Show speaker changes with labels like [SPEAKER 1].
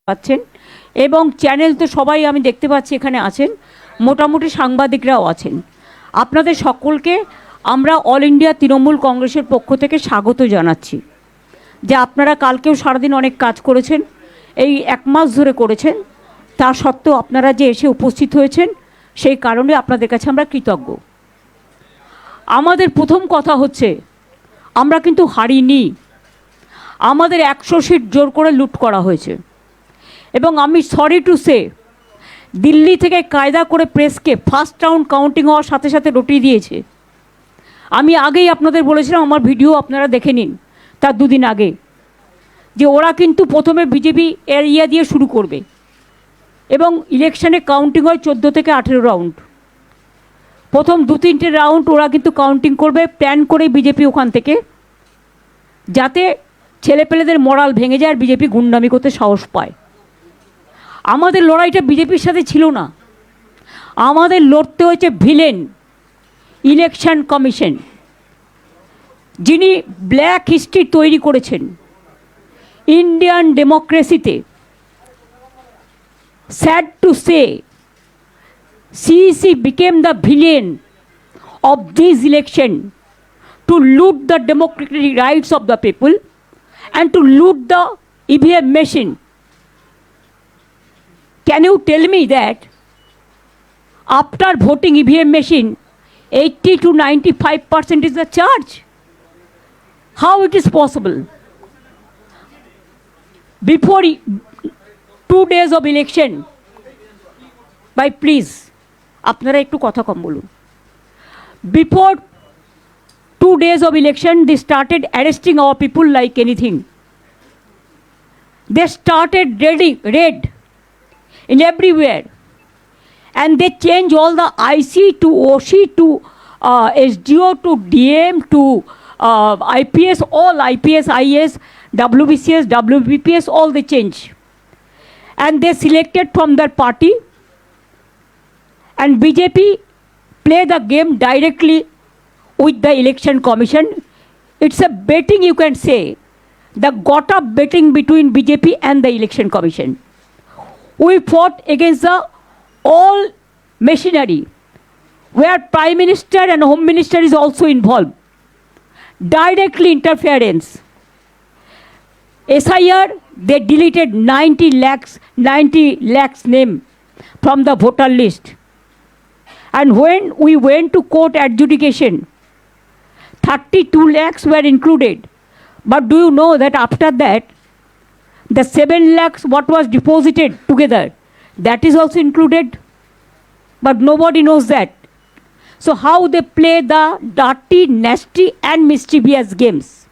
[SPEAKER 1] পাচ্ছেন এবং চ্যানেল তো সবাই আমি দেখতে পাচ্ছি এখানে আছেন, মোটামুটি সাংবাদিকরাও আছেন। আপনাদের সকলকে আমরা অল ইন্ডিয়া তৃণমূল কংগ্রেসের পক্ষ থেকে স্বাগত জানাচ্ছি যে আপনারা কালকেও সারাদিন অনেক কাজ করেছেন, এই 1 মাস ধরে করেছেন, তা সত্ত্বেও আপনারা যে এসে উপস্থিত হয়েছেন সেই কারণে আপনাদের কাছে আমরা কৃতজ্ঞ। আমাদের প্রথম কথা হচ্ছে আমরা কিন্তু হারিনি, আমাদের 100 সিট জোর করে লুট করা হয়েছে এবং আমি সরি টু সে দিল্লি থেকে কায়দা করে প্রেসকে ফার্স্ট রাউন্ড কাউন্টিং হওয়ার সাথে সাথে রটিয়ে দিয়েছে। আমি আগেই আপনাদের বলেছিলাম, আমার ভিডিও আপনারা দেখে নিন তার 2 দিন আগে, যে ওরা কিন্তু প্রথমে বিজেপি এরিয়া দিয়ে শুরু করবে এবং ইলেকশনে কাউন্টিং হয় 14 থেকে 18 রাউন্ড। প্রথম 2-3টে রাউন্ড ওরা কিন্তু কাউন্টিং করবে প্ল্যান করে বিজেপি ওখান থেকে, যাতে ছেলেপেলেদের মরাল ভেঙে যায় আর বিজেপি গুন্ডামি করতে সাহস পায়। আমাদের লড়াইটা বিজেপির সাথে ছিল না, আমাদের লড়তে হয়েছে ভিলেন ইলেকশন কমিশন, যিনি ব্ল্যাক হিস্ট্রি তৈরি করেছেন ইন্ডিয়ান ডেমোক্রেসিতে। Sad to say CEC became the villain of this election to loot the democratic rights of the people and to loot the EVM machine. Can you tell me that after voting EVM machine 80 to 95% is the charge? How it is possible? Before 2 days of election, by please, আপনারা একটু কথা কম বলুন। Before 2 days of election, they started arresting our people like anything. They started raid in everywhere, and they changed all the IC to OC to SDO to DM to IPS, all IPS, IS, WBCS, WBPS, all they changed. And they selected from their party, and BJP play the game directly with the election commission. It's a betting, you can say, the got up betting between BJP and the election commission. We fought against the all machinery, where Prime Minister and Home Minister is also involved. Directly interference. SIR, they deleted 90 lakhs name from the voter list. And when we went to court adjudication, 32 lakhs were included. But do you know that after that, the 7 lakhs what was deposited together, that is also included? But nobody knows that. So how they play the dirty, nasty and mischievous games.